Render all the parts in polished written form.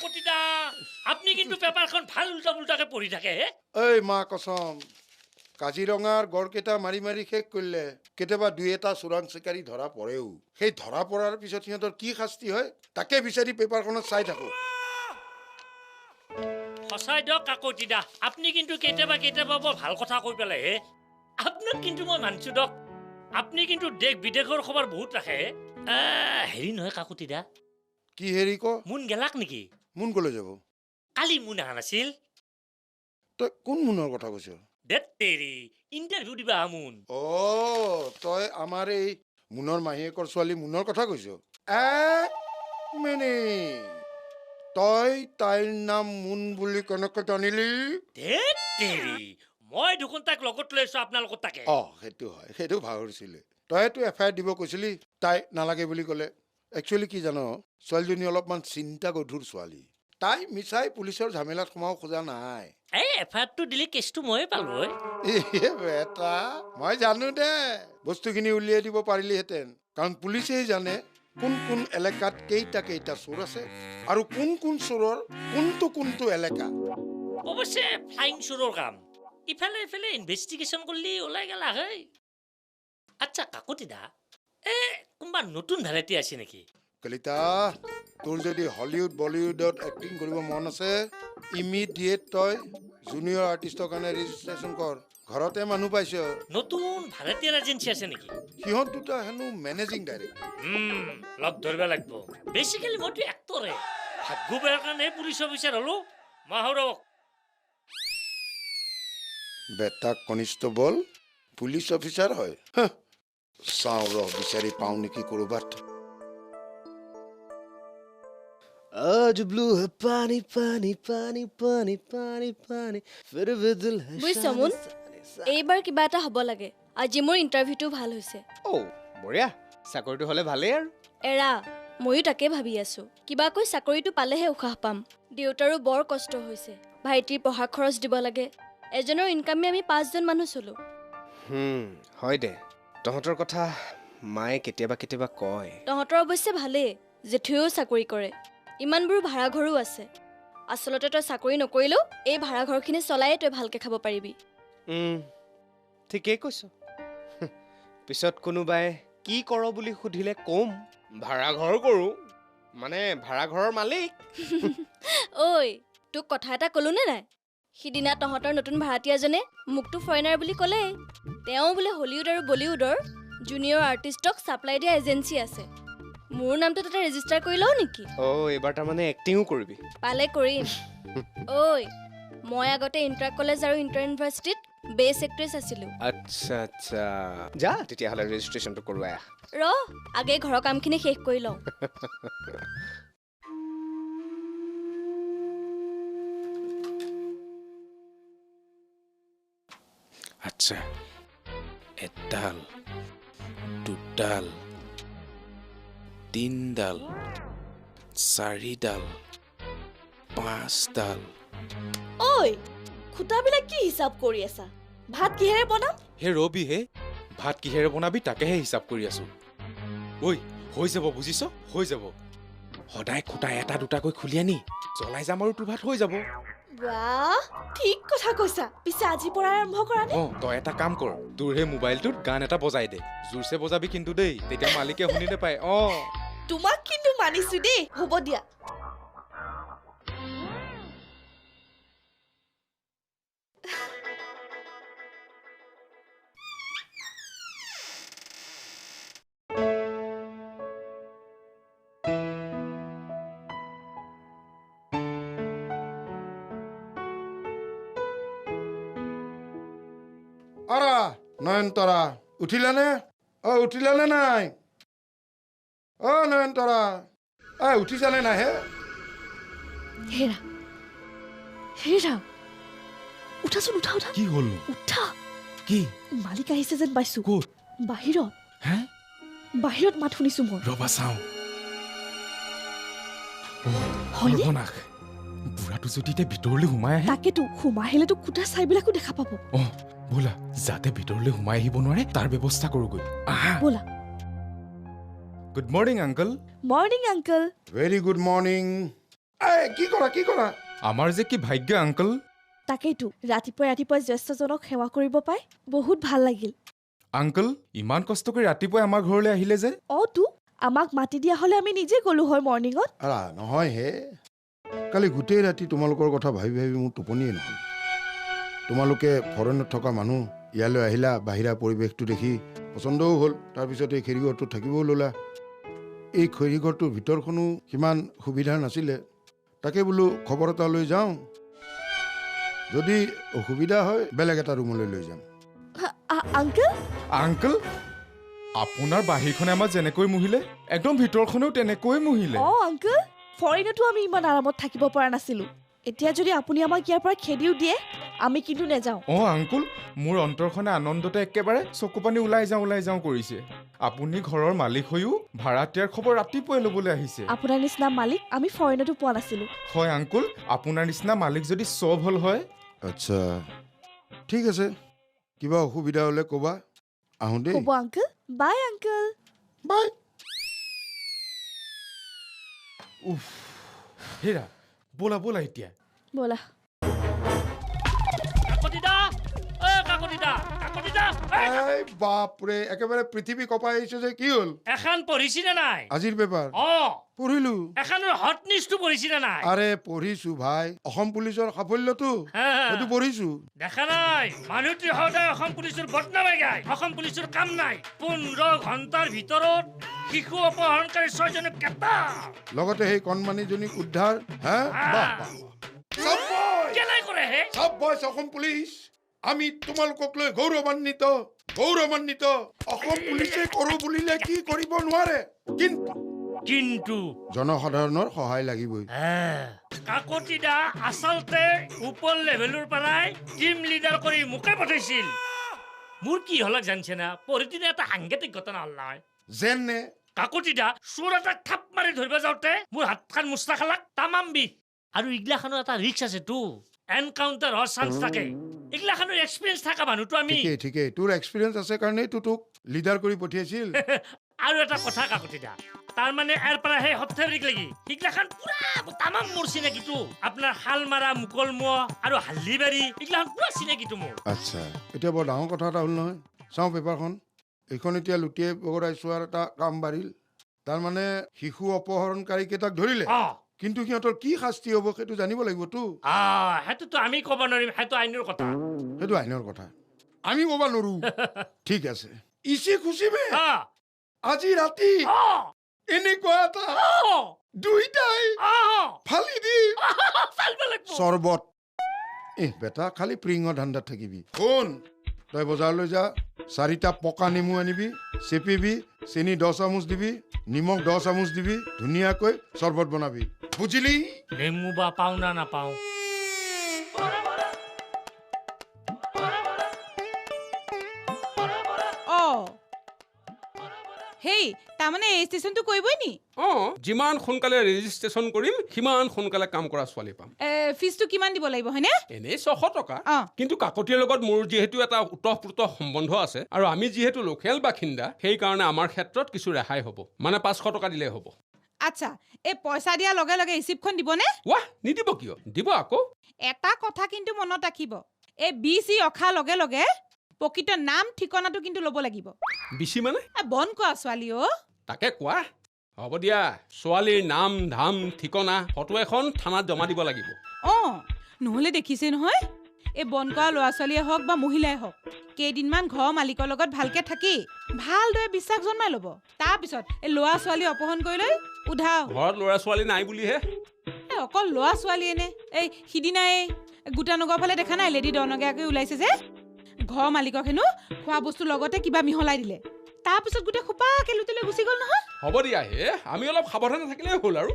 কাকতিদা আপনি কিন্তু পেপাৰখন ভাল উল্টা পুল্টাকে পড়ি থাকে হে এই মা কসম কাজিৰঙাৰ গড়কেইটা মাৰি মাৰি শেষ কৰিলে কেতিয়াবা দুই এটা চোৰাং চিকাৰী ধৰা পৰেও সেই ধৰা পৰাৰ পিছত সিহঁতৰ কি শাস্তি হয় তাকে বিচাৰি পেপাৰখনত চাই থাকো সঁচাই দিয়ক কাকতিদা আপনি কিন্তু কেতিয়াবা বৰ ভাল কথা কৈ পেলাই হে আপোনাক কিন্তু মই মানিছো দিয়ক আপনি কিন্তু দেশ বিদেশৰ খবৰ বহুত ৰাখে হেৰি নহয় কাকতিদা কি হেৰি ক মুন গেলাক নেকি মুন কলৈ যাব কালি মুন অহা নাছিল তই কোন মুনৰ কথা কৈছ দেৰি ইণ্টাৰভিউ দিবা মুন তই আমাৰ এই মুনৰ মাহীয়েকৰ ছোৱালী মুনৰ কথা কৈছ তই তাইৰ নাম মুন বুলি কেনেকৈ জানিলি দেৰি মই দেখোন তাক লগত লৈ আছো আপোনালোকৰ তাকে সেইটো হয় সেইটো ভাবিছিলে তইতো এফআইআৰ দিব কৈছিলি তাই নালাগে বুলি ক'লে একচুৱেলি কি জান ছোৱালীজনী অলপমান চিন্তা গধুৰ ছোৱালী তাই মিছাই পুলিচৰ ঝামেলাত সোমাব খোজা নাই এফআইআৰটো দিলে কেছটো ময়ে পালো হয় বেটা মই জানো দে বস্তুখিনি উলিয়াই দিব পাৰিলিহেঁতেন কাৰণ পুলিচেই জানে কোন কোন এলেকাত কেইটা চোৰ আছে আৰু কোন কোন চোৰৰ কোনটো এলেকা অৱশ্যে ফ্লাইং চোৰৰ কাম ইফালে ইনভেষ্টিগেশ্যন কৰিলে ওলাই গেলা হয় আচ্ছা কাকতিদা কোনোবা নতুন ভেৰাইটি আছে নেকি কলিতা তোৰ যদি হলিউড বলিউডত এক্টিং কৰিব মন আছে ইমিডিয়েট তই জুনিয়ৰ আৰ্টিষ্টৰ কাৰণে ৰেজিষ্ট্ৰেশ্যন কৰ ঘৰতে মানুহ পাইছ নতুন ভাৰতীয় এজেঞ্চি আছে নেকি সিহঁত দুটা হেনো মেনেজিং ডাইৰেক্টৰ লগ ধৰিব লাগিব বেচিকেলি মইতো এক্টৰে ভাগ্য বেয়াৰ কাৰণে পুলিচ অফিচাৰ হলো মাহৰক বেটা কনিষ্টবল পুলিচ অফিচাৰ হয় চাওঁ ৰ বিচাৰি পাওঁ নেকি ক'ৰবাত आज ब्लू है पानी पानी पानी पानी पानी पानी फिर भी दिल है বুজিছ মুন এইবাৰ কিবা এটা হ'ব লাগে আজি মোৰ ইণ্টাৰভিউটো ভাল হৈছে বঢ়িয়া চাকৰিটো হ'লে ভালেই আৰু এৰা ময়ো তাকে ভাবি আছো কিবাকৈ চাকৰিটো পালেহে উশাহ পাম দেউতাৰো বৰ কষ্ট হৈছে ভাইটিৰ পঢ়া খৰচ দিব লাগে এজনৰ ইনকামে আমি 5জন মানুহ চলো হয় দে তহঁতৰ কথা মায়ে কেতিয়াবা কয় তহঁতৰ অৱশ্যে ভালেই জেঠুৱেও চাকৰি কৰে ইমানবোৰ ভাড়া ঘৰো আছে আচলতে তই চাকৰি নকৰিলেও এই ভাড়া ঘৰখিনি চলায়ে তই ভালকৈ খাব পাৰিবি ঠিকেই কৈছ পিছত কোনোবাই কি কৰ বুলি সুধিলে কম ভাড়া ঘৰ কৰোঁ মানে ভাড়া ঘৰৰ মালিক ঐ তোক কথা এটা ক'লো নে নাই সিদিনা তহঁতৰ নতুন ভাড়াতীয়াজনে মোকতো ফৰেনাৰ বুলি ক'লেই তেওঁ বোলে হলিউড আৰু বলিউডৰ জুনিয়ৰ আৰ্টিষ্টক ছাপ্লাই দিয়া এজেঞ্চি আছে মোৰ নামটো তাতে ৰেজিষ্টাৰ কৰি লওঁ নেকি এইবাৰ তাৰমানে এক্টিঙো কৰিবি পালে কৰিম ঐ মই আগতে ইণ্টাৰ কলেজ আৰু ইণ্টাৰ ইউনিভাৰ্চিটিত বেষ্ট এক্ট্ৰেছ আছিলোঁ আচ্ছা যা তেতিয়াহ'লে ৰেজিষ্ট্ৰেশ্যনটো কৰোৱাই আহ আগে ঘৰৰ কামখিনি শেষ কৰি লওঁ আচ্ছা এডাল দুডাল তিনডাল চাৰিডাল পাঁচডাল ঐ খুটাবিলাক কি হিচাপ কৰি আছা ভাত কিহেৰে বনাম হে ৰবি হে ভাত কিহেৰে বনাবি তাকেহে হিচাপ কৰি আছো ঐ হৈ যাব বুজিছ হৈ যাব সদায় খুটা এটা দুটাকৈ খুলি আনি জ্বলাই যাম আৰু তোৰ ভাত হৈ যাব বাহ ঠিক কথা কৈছা পিছে আজিৰ পৰা আৰম্ভ কৰা নে তই এটা কাম কৰ তোৰ হে মোবাইলটোত গান এটা বজাই দে জোৰছে বজাবি কিন্তু দেই তেতিয়া মালিকে শুনি নাপায় তোমাক কিন্তু মানিছো দেই হ'ব দিয়া নয়নতৰা উঠিলানে নাই নয়নতৰা উঠিছানে নাই হেৰা উঠাচোন উঠা কি হ'ল উঠা কি মালিক আহিছে যেন পাইছো ক'ত বাহিৰত মাত শুনিছো মই ৰবা চাওঁ হয়নে বুঢ়াটো যদি ভিতৰলৈ সোমাই আহে তাকেতো সোমাই আহিলেতো খুটা চাইবিলাকো দেখা পাব ব'লা যাতে ভিতৰলৈ সোমাই আহিব নোৱাৰে তাৰ ব্যৱস্থা কৰোগৈ ব'লা good morning uncle morning uncle very good morning এই কি কৰা কি কৰা আমাৰ যে কি ভাগ্য আংকল। তাকেইতো ৰাতিপুৱাই জ্যেষ্ঠজনক সেৱা কৰিব পাই বহুত ভাল লাগিল। আংকল ইমান কষ্ট কৰি ৰাতিপুৱাই আমাৰ ঘৰলৈ আহিলে যে। তো আমাক মাতি দিয়া হ'লে আমি নিজে গ'লো হয় মৰ্ণিঙত। নহয় হে, কালি গোটেই ৰাতি তোমালোকৰ কথা ভাবি ভাবি মোৰ টোপনিয়ে নহ'ল। তোমালোকে ফৰেনত থকা মানুহ ইয়ালৈ আহিলা, বাহিৰা পৰিৱেশটো দেখি পচন্দও হ'ল। তাৰপিছত এই খেৰীঘৰটোত থাকিবও ল'লা। এই খেৰীঘৰটোৰ ভিতৰখনো সিমান সুবিধা নাছিলে। তাকে বোলো খবৰ এটা লৈ যাওঁ, যদি অসুবিধা হয় বেলেগ এটা ৰুমলৈ লৈ যাম। আংকল আংকল আপোনাৰ বাহিৰখনে আমাক যেনেকৈ মুহিলে একদম ভিতৰখনেও তেনেকৈ মুহিলে। আংকল ফৰেনতো আমি ইমান আৰামত থাকিব পৰা নাছিলো। এতিয়া যদি আপুনি আমাক ইয়াৰ পৰা খেদিও দিয়ে আমি কিন্তু নেযাওঁ। আংকুল মোৰ অন্তৰখনে আনন্দতে একেবাৰে চকুপানী ওলাই যাওঁ কৰিছে। আপুনি ঘৰৰ মালিক হৈও ভাড়াতীয়াৰ খবৰ ৰাতিপুৱাই ল'বলৈ আহিছে। আপোনাৰ নিচিনা মালিক আমি ফৰেনতো পোৱা নাছিলো। হয় আংকুল, আপোনাৰ নিচিনা মালিক যদি চব হ'ল হয়। আচ্ছা ঠিক আছে, কিবা অসুবিধা হ'লে ক'বা। আহোঁ দেই। হ'ব আংকল। বাই আংকল। বাই। হেৰা ব'লা ব'লা এতিয়া ব'লা। কাকতিদা, কাকতিদা, কাকতিদা, এই বাপৰে, একেবাৰে পৃথিৱী কপাই আহিছে যে, কি হ'ল? এখন পঢ়িছি নে নাই? আজিৰ পেপাৰ অ' পঢ়িলো। এখনৰ হট নিউজটো পঢ়িছি নে নাই? আৰে পঢ়িছো ভাই, অসম পুলিচৰ সাফল্যটো হা, হা। সেইটো পঢ়িছো। দেখা নাই মানুহটোৱে সদায় অসম পুলিচৰ বদনামে গায়। অসম পুলিচৰ কাম নাই। 15 ঘণ্টাৰ ভিতৰত শিশু অপহৰণকাৰী 6 জনক গ্ৰেপ্তাৰ, লগতে সেই কণমানিজনীক উদ্ধাৰ। হা বাহ বাহ। কেলাই কৰে হে? সব বয়স অসম পুলিচ, আমি তোমালোকক লৈ গৌৰৱান্বিত। অসম পুলিচে কৰো বুলিলে কি কৰিব নোৱাৰে, কিন্তু জনসাধাৰণৰ সহায় লাগিবই। কাকতিদা আচলতে ওপৰ লেভেলৰ পৰাই টিম লিডাৰ কৰি মোকে পঠাইছিল। মোৰ কি হলক জানছে না, পৰদিনা এটা সাংঘাতিক ঘটনা হ'ল নহয়। যেনে কাকতিদা চোৰ এটাক থাপ মাৰি ধৰিব যাওঁতে মোৰ হাতখন মুচা খালাক, তামাম বিষ। আৰু এইগিলাখনৰ এটা ৰিক্স আছেতো, এনকাউণ্টাৰ হোৱাৰ চান্স থাকে। এইগিলাখনৰ এক্সপিৰিয়েঞ্চ থকা মানুহটো আমি। ঠিকেই তোৰ এক্সপিৰিয়েঞ্চ আছে কাৰণেই তোক লিডাৰ কৰি পঠিয়াইছিল। আৰু এটা কথা কাকতিদা, তাৰমানে ইয়াৰ পৰা সেই সৰ্থেবাৰীক লাগি এইগিলাখন পুৰা তামাম মোৰ চিনাকিটো। আপোনাৰ শালমাৰা, মুকলমুৱা আৰু হাল্দিবাৰী এইগিলাখন পুৰা চিনাকিটো মোৰ। আচ্ছা, এতিয়া বৰ ডাঙৰ কথা এটা হ'ল নহয়। চাওঁ পেপাৰখন, এইখন এতিয়া লুটিয়াই বগৰাই চোৱাৰ এটা কাম বাঢ়িল। তাৰমানে শিশু অপহৰণকাৰী কেইটাক ধৰিলে, কিন্তু সিহঁতৰ কি শাস্তি হ'ব সেইটো জানিব লাগিবতো। সেইটোতো আমি ক'ব নোৱাৰিম, সেইটো আইনৰ কথা। সেইটো আইনৰ কথা, আমি ক'ব নোৱাৰো। ঠিক আছে, ইচি খুচিবে আজি ৰাতি এনেকুৱা এটা দুইটাই ফালি দি চৰ্বত। বেটা খালি প্ৰিঙৰ ধান্দাত থাকিবি। শুন, তই বজাৰলৈ যা, 4টা পকা নেমু আনিবি, চেপিবি, চেনি 10 চামুচ দিবি, নিমখ 10 চামুচ দিবি, ধুনীয়াকৈ চৰ্বত বনাবি, বুজিলি? নেমু বা পাওঁ না নাপাওঁ? হেই, তাৰমানে এই ষ্টেচনটো কৰিবই নি? যিমান সোনকালে ৰেজিষ্ট্ৰেশ্যন কৰিম সিমান সোনকালে কাম কৰা ছোৱালী পাম। ফিজটো কিমান দিব লাগিব হয়নে? এনেই 600 টকা। কিন্তু কাকতিৰ লগত মোৰ যিহেতু এটা ওতঃপ্ৰোত সম্বন্ধ আছে আৰু আমি যিহেতু লোকেল বাসিন্দা, সেইকাৰণে আমাৰ ক্ষেত্ৰত কিছু ৰেহাই হ'ব, মানে 500 টকা দিলেই হ'ব। আচ্ছা, এই পইচা দিয়াৰ লগে লগে ৰিচিপ্টখন দিবনে? ৱাহ, নিদিব কিয়? দিব আকৌ। এটা কথা কিন্তু মনত ৰাখিব, এই BC অখাৰ লগে লগে প্ৰকৃত নাম ঠিকনাটো কিন্তু ল'ব লাগিব। বেছি মানে? বন কোৱা ছোৱালী তাকে কোৱা। হ'ব দিয়া, ছোৱালীৰ নাম ধাম ঠিকনা ফটো এখন থানাত জমা দিব লাগিব। নহ'লে দেখিছে নহয়, এই বন কৰা ল'ৰা ছোৱালীয়ে হওক বা মহিলাই হওক, কেইদিনমান ঘৰৰ মালিকৰ লগত ভালকে থাকি ভালদৰে বিশ্বাস জন্মাই ল'ব। তাৰপিছত এই ল'ৰা ছোৱালী অপহৰণ কৰি লৈ উধাও। ঘৰত ল'ৰা ছোৱালী নাই বুলিহে। অকল ল'ৰা ছোৱালীয়ে নে, এই সিদিনা এই গোটানগৰ ফালে দেখা নাই লেডি দনগৰাকী ওলাইছে যে, ঘৰৰ মালিকক হেনো খোৱা বস্তুৰ লগতে কিবা মিহলাই দিলে, তাৰপিছত গোটেই খোপাকে লুটিলৈ গুচি গ'ল নহয়। হ'ব দিয়া হে, আমি অলপ সাৱধানে থাকিলেই হ'ল আৰু।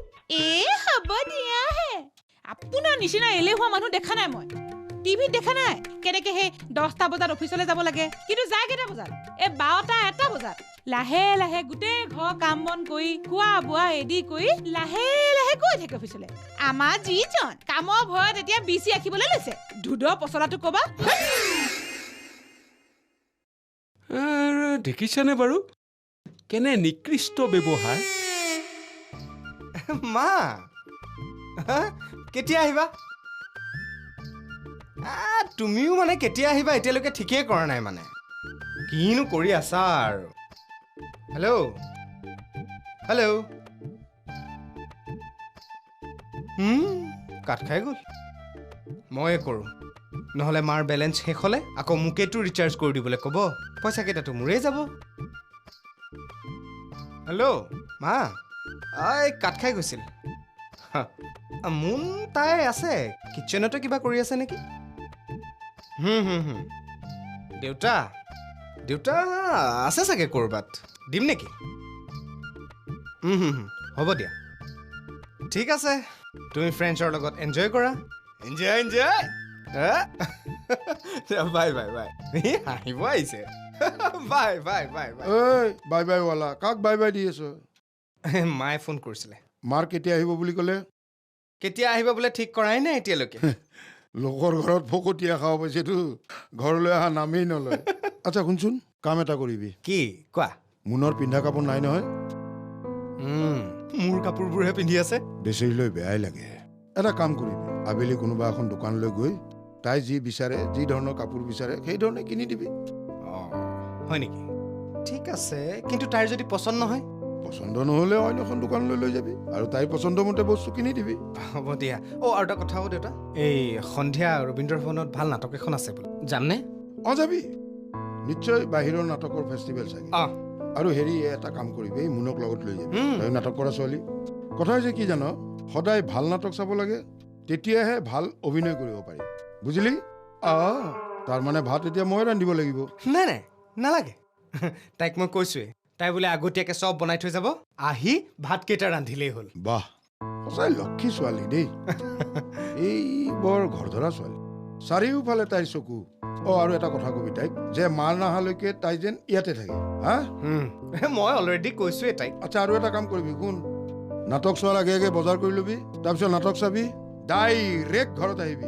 হ'ব দিয়া হে, আপোনাৰ নিচিনা এলেহুৱা মানুহ দেখা নাই মই। টিভিত দেখা নাই কেনেকে সেই 10টা বজাত অফিচলৈ যাব লাগে, কিন্তু যায় কেইটা বজাত? এই 12টা 1টা বজাত। লাহে লাহে গোটেই ঘৰ কাম বন কৰি খোৱা বোৱা এদি কৰি লাহে লাহে গৈ থাকে অফিচলৈ। আমাৰ যিজন কামৰ ভয়ত এতিয়া BC ৰাখিবলৈ লৈছে, ধুদৰ পচলাটো ক'বা। দেখিছেনে বাৰু কেনে নিকৃষ্ট ব্যৱহাৰ? মা কেতিয়া আহিবা তুমিও মানে কেতিয়া আহিবা এতিয়ালৈকে ঠিকেই কৰা নাই মানে কিনো কৰি আছা আৰু হেল্ল' হেল্ল' কাট খাই গ'ল ময়ে কৰোঁ নহ'লে মাৰ বেলেঞ্চ শেষ হ'লে আকৌ মোকেতো ৰিচাৰ্জ কৰি দিবলৈ ক'ব পইচা কেইটাতো মোৰেই যাব হেল্ল' মা কাট খাই গৈছিল মোন তাই আছে কিটচেনতে কিবা কৰি আছে নেকি দেউতা দেউতা আছে চাগে ক'ৰবাত দিম নেকি হ'ব দিয়া ঠিক আছে তুমি ফ্ৰেণ্ডছৰ লগত এনজয় কৰা enjoy enjoy bye bye bye হাঁহিব আহিছে বাই বাই বাই বাই ঐ বাই বাই ৱালা কাক বাই বাই দি আছ মায়ে ফোন কৰিছিলে মাৰ কেতিয়া আহিব বুলি ক'লে কেতিয়া আহিব বোলে ঠিক কৰাই নাই এতিয়ালৈকে লোকৰ ঘৰত ফকতীয়া খাব পাইছেতো ঘৰলৈ অহা নামেই নলয় আচ্ছা শুনচোন কাম এটা কৰিবি কি কোৱা মুনৰ পিন্ধা কাপোৰ নাই নহয় মোৰ কাপোৰবোৰহে পিন্ধি আছে বেচেৰিলৈ বেয়াই লাগে এটা কাম কৰিবি আবেলি কোনোবা এখন দোকানলৈ গৈ তাই যি বিচাৰে যি ধৰণৰ কাপোৰ বিচাৰে সেই ধৰণে কিনি দিবি হয় নেকি ঠিক আছে কিন্তু তাইৰ যদি পচন্দ নহয় পচন্দ নহ'লে অইন এখন দোকানলৈ লৈ যাবি আৰু তাইৰ পচন্দ মতে বস্তু কিনি দিবি হ'ব দিয়া আৰু এটা কথা হ'ব দেউতা এই সন্ধিয়া ৰবীন্দ্ৰ ভৱনত ভাল নাটক এখন আছে বোলে যামনে যাবি নিশ্চয় বাহিৰৰ নাটকৰ ফেষ্টিভেল চাগে আৰু হেৰি এটা কাম কৰিবি এই মুনক লগত লৈ যাবি তই নাটক কৰা ছোৱালী কথা হৈছে কি জান সদায় ভাল নাটক চাব লাগে তেতিয়াহে ভাল অভিনয় কৰিব পাৰি বুজিলি তাৰ মানে ভাত এতিয়া মই ৰান্ধিব লাগিব নাই নাই নালাগে তাইক মই কৈছোৱে তাই বোলে আগতীয়াকে চব বনাই থৈ যাব আহি ভাতকেইটা ৰান্ধিলেই হ'ল বাহ সঁচাই লক্ষী ছোৱালী দেই এই বৰ ঘৰধৰা ছোৱালী চাৰিওফালে তাইৰ চকু আৰু এটা কথা কবি তাইক যে মাৰ নাহালৈকে তাই যেন ইয়াতে থাকে হা মই অলৰেডি কৈছোৱে তাইক আচ্ছা আৰু এটা কাম কৰিবি শুন নাটক চোৱাৰ আগে আগে বজাৰ কৰি ল'বি তাৰপিছত নাটক চাবি ডাইৰেক্ট ঘৰত আহিবি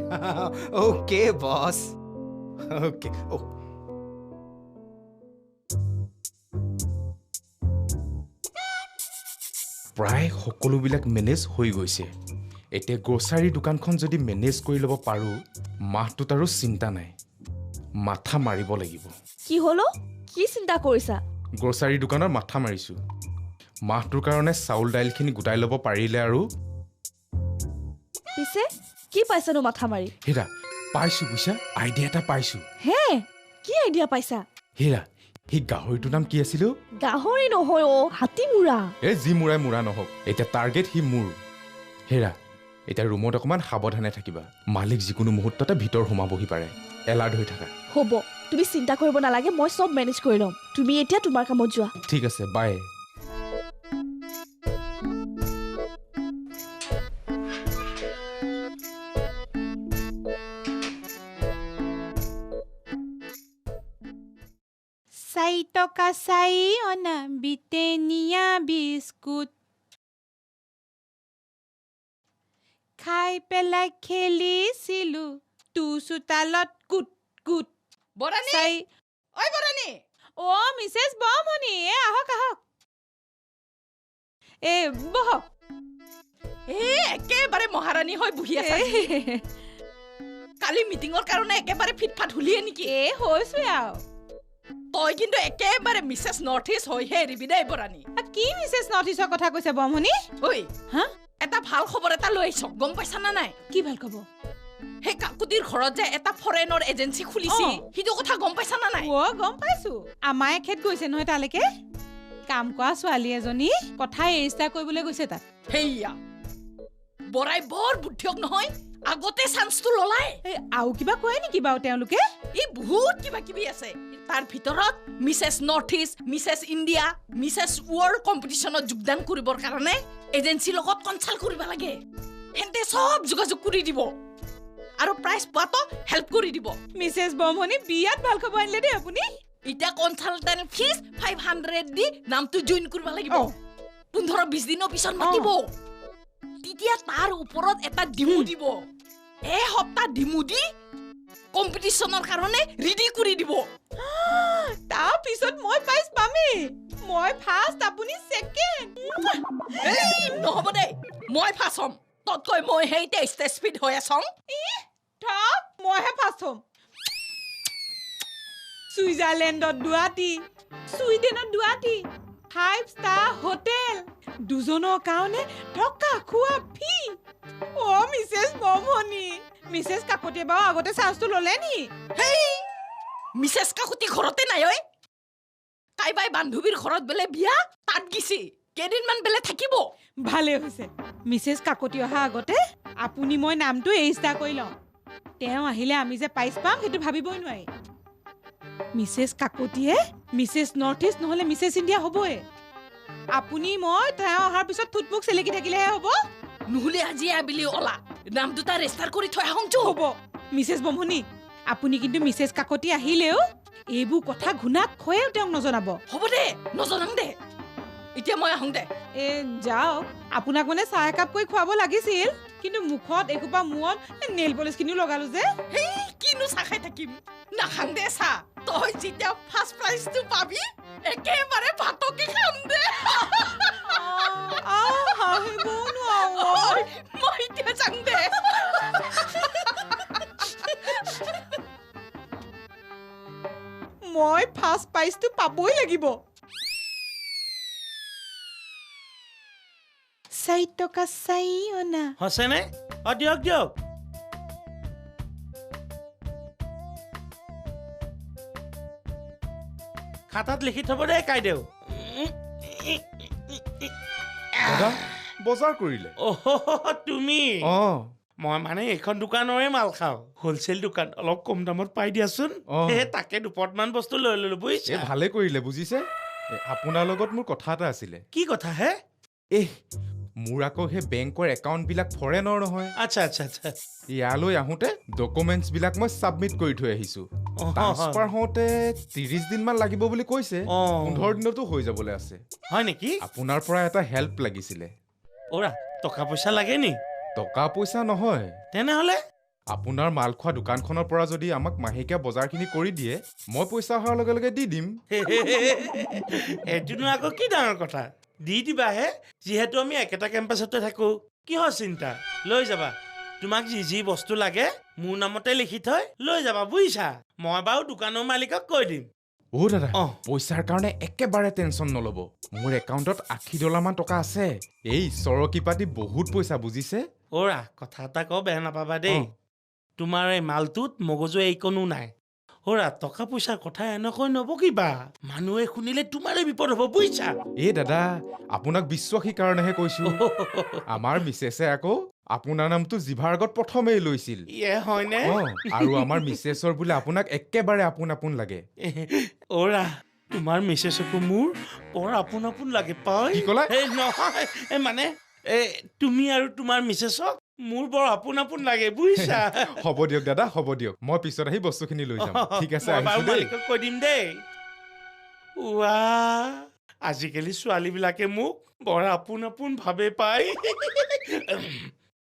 অ'কে বছ অ'কে প্ৰায় সকলোবিলাক মেনেজ হৈ গৈছে এতিয়া গ্ৰ'চাৰী দোকানখন যদি মেনেজ কৰি ল'ব পাৰোঁ মাহটোত আৰু চিন্তা নাই মাথা মাৰিব লাগিব কি হলো কি চিন্তা কৰিছা গ্ৰ'চাৰী দোকানৰ মাথা মাৰিছোঁ মাহটোৰ কাৰণে চাউল দাইলখিনি গোটাই ল'ব পাৰিলে আৰু পিছে কি পাইছানো মাথা মাৰি হীৰা পাইছোঁ বুইছা আইডিয়া এটা পাইছোঁ হে কি আইডিয়া পাইছা হীৰা সেই গাহৰিটোৰ নাম কি আছিল গাহৰি নহয় হাতীমূৰা এই যি মূৰাই মূৰা নহওক এতিয়া টাৰ্গেট সি মোৰ হেৰা এতিয়া ৰুমত অকণমান সাৱধানে থাকিবা মালিক যিকোনো মুহূৰ্ততে ভিতৰ সোমাবহি পাৰে এলাৰ্ট হৈ থাকা হ'ব তুমি চিন্তা কৰিব নালাগে মই চব মেনেজ কৰি ল'ম তুমি এতিয়া তোমাৰ কামত যোৱা ঠিক আছে বাই চাই টকা চাই অনা বিটেনিয়া বিস্কুট খাই পেলাই খেলিছিলো তু চোতালত কুট কুট বৰানী ঐ বৰানী মিছেছ বমনি আহক আহক বহক একেবাৰে মহাৰাণী হৈ বহি আছে কালি মিটিঙৰ কাৰণে একেবাৰে ফিটফাট হুলিয়ে নেকি হৈছোৱে আৰু তই কিন্তু একেবাৰে মিছেছ নৰ্থ ইষ্ট হৈহে এৰিবি দেই বৰানী কি মিছেছ নৰ্থ ইষ্টৰ কথা কৈছে বমনি ঐ এটা ভাল খবৰ এটা লৈ আহিছ গম পাইছা না নাই কি ভাল খবৰ সেই কাকুতিৰ ঘৰত যে এটা ফৰেনৰ এজেন্সি খুলিছে সেইটো কথা গম পাইছা না নাই গম পাইছো আমাৰ এখেত গৈছে নহয় তালৈকে কাম কৰা ছোৱালী এজনী কথা ৰেজিষ্টাৰ কৰিবলৈ গৈছে তাত হেইয়া বৰাই বৰ বুদ্ধিয়ক নহয় আগতে চান্সটো ললাই আৰু কিবা কয় নেকি বাৰু তেওঁলোকে এই বহুত কিবা কিবি আছে তাৰ ভিতৰত Mrs north east Mrs India Mrs world কম্পিটিশ্যনত যোগদান কৰিবৰ কাৰণে এজেন্সিৰ লগত কনচাল্ট কৰিব লাগে হেঁতে চব যোগাযোগ কৰি দিব আৰু প্ৰাইজ পোৱাটো হেল্প কৰি দিব মিছেছ বমনি বিয়াত ভাল খবৰ আনিলে দেই আপুনি এতিয়া কনচালটেণ্ট ফিজ 500 দি নামটো জইন কৰিব লাগিব 15-20 দিনৰ পিছত মাতিব তেতিয়া তাৰ ওপৰত এটা ডিমু দিব এসপ্তাহ ডিমু দি কম্পিটিশ্যনৰ কাৰণে ৰেডি কৰি দিব তাৰ পিছত মই প্ৰাইজ পামেই মই ফাৰ্ষ্ট আপুনি ছেকেণ্ড নহ'ব দেই মই ফাৰ্ষ্ট হ'ম ততকৈ মই সেই টেষ্ট স্পীড হৈ আছং থক মইহে ফাৰ্ষ্ট হ'ম ছুইজাৰলেণ্ডত দুৱাটি ছুইডেনত দুৱাটি 5 ষ্টাৰ হোটেল দুজনৰ কাৰণে থকা খোৱা ফি মিছেছ মমনি মিছেছ কাকতিয়ে বাৰু আগতে চান্সটো ল'লে নি হেই মিছেছ কাকতি ঘৰতে নাই ঐ কাইবাই বান্ধৱীৰ ঘৰত বেলে বিয়া তাত গিছি কেইদিনমান বেলে থাকিব ভালে হৈছে মিছেছ কাকতি অহা আগতে আপুনি মই নামটো ৰেজিষ্টাৰ কৰি লওঁ তেওঁ আহিলে আমি যে পাইছ পাম সেইটো ভাবিবই নোৱাৰি মিছেছ কাকতিয়ে মিছেছ নৰ্থ ইষ্ট নহ'লে মিছেছ ইণ্ডিয়া হ'বই আপুনি মই তেওঁ অহাৰ পিছত থুটমুক চেলেকি থাকিলেহে হ'ব নহ'লে আজি আবেলি ওলা নাম দুটা ৰেজিষ্টাৰ কৰি থৈ আহোঁছো হ'ব মিছেছ বমনি আপুনি কিন্তু মিছেছ কাকতি আহিলেও এইবোৰ কথা ঘুণাক খয়েও তেওঁক নজনাব হ'ব দে নজনাম দে এতিয়া মই আহোঁ দে যাওক আপোনাক মানে চাহ একাপ কৰি খুৱাব লাগিছিল কিন্তু মুখত এসোপা মূৰত নেইল পলিচখিনিও লগালো যে হেই কিনো চাহ খাই থাকিম নাখাং দে চাহ তই যেতিয়া ফাৰ্ষ্ট প্ৰাইজটো পাবি একেবাৰে ভাতকে খাম দে মই এতিয়া যাম দে মই ফাৰ্ষ্ট প্ৰাইজটো পাবই লাগিব 4 টকা 4 অনা হছেনে দিয়ক দিয়ক খাতাত লিখি থব দে কাইদেউ দাদা বজাৰ কৰিলে তুমি মই মানে এইখন দোকানৰে মাল খাওঁ হোলচেল দোকান অলপ কম দামত পাই দিয়াচোন তাকে দুপটমান বস্তু লৈ ললো বুজিছে ভালে কৰিলে বুজিছে আপোনাৰ লগত মোৰ কথা এটা আছিলে কি কথা হে মোৰ আকৌ সেই বেংকৰ একাউণ্টবিলাক ফৰেনৰ নহয় আচ্ছা আচ্ছা আচ্ছা ইয়ালৈ আহোঁতে ডকুমেণ্টছবিলাক মই ছাবমিট কৰি থৈ আহিছোঁ ট্ৰান্সফাৰ হওঁতে 30 দিনমান লাগিব বুলি কৈছে 15 দিনতো হৈ যাবলৈ আছে হয় নেকি আপোনাৰ পৰা এটা হেল্প লাগিছিলে টকা পইচা লাগে নি টকা পইচা নহয় তেনেহ'লে আপোনাৰ মাল খোৱা দোকানখনৰ পৰা যদি আমাক মাহেকীয়া বজাৰখিনি কৰি দিয়ে মই পইচা অহাৰ লগে লগে দি দিম এইটোনো আকৌ কি ডাঙৰ কথা দি দিবাহে যিহেতু আমি একেটা কেম্পাছতে থাকো কিহৰ চিন্তা লৈ যাবা তোমাক যি যি বস্তু লাগে মোৰ নামতে লিখি থৈ লৈ যাবা বুজিছা মই বাৰু দোকানৰ মালিকক কৈ দিম দাদা পইচাৰ কাৰণে একেবাৰে টেনচন নল'ব মোৰ একাউণ্টত $80 মান টকা আছে এই চৰকি পাতি বহুত পইচা বুজিছে কথা এটা কওঁ বেয়া নাপাবা দেই তোমাৰ এই মালটোত মগজু এইকণো নাই টকা পইচাৰ কথা এনেকৈ নবকিবা মানুহে শুনিলে তোমাৰে বিপদ হ'ব বুজিছা দাদা আপোনাক বিশ্বাসীৰ কাৰণেহে কৈছো আমাৰ মিছেছে আকৌ আপোনাৰ নামটো জিভাৰ আগত প্ৰথমেই লৈছিল হয়নে আৰু আমাৰ মিছেছৰ বোলে আপোনাক একেবাৰে আপোন লাগে তোমাৰ মিছেছকো মোৰ বৰ আপোন লাগে পাই কি ক'লা নহয় মানে তুমি আৰু তোমাৰ মিছেছক মোৰ বৰ আপোন লাগে বুজিছা হ'ব দিয়ক দাদা হ'ব দিয়ক মই পিছত আহি বস্তুখিনি লৈ যাম ঠিক আছে মালিকক কৈ দিম দেই আজিকালি ছোৱালীবিলাকে মোক বৰ আপোন ভাৱে পায়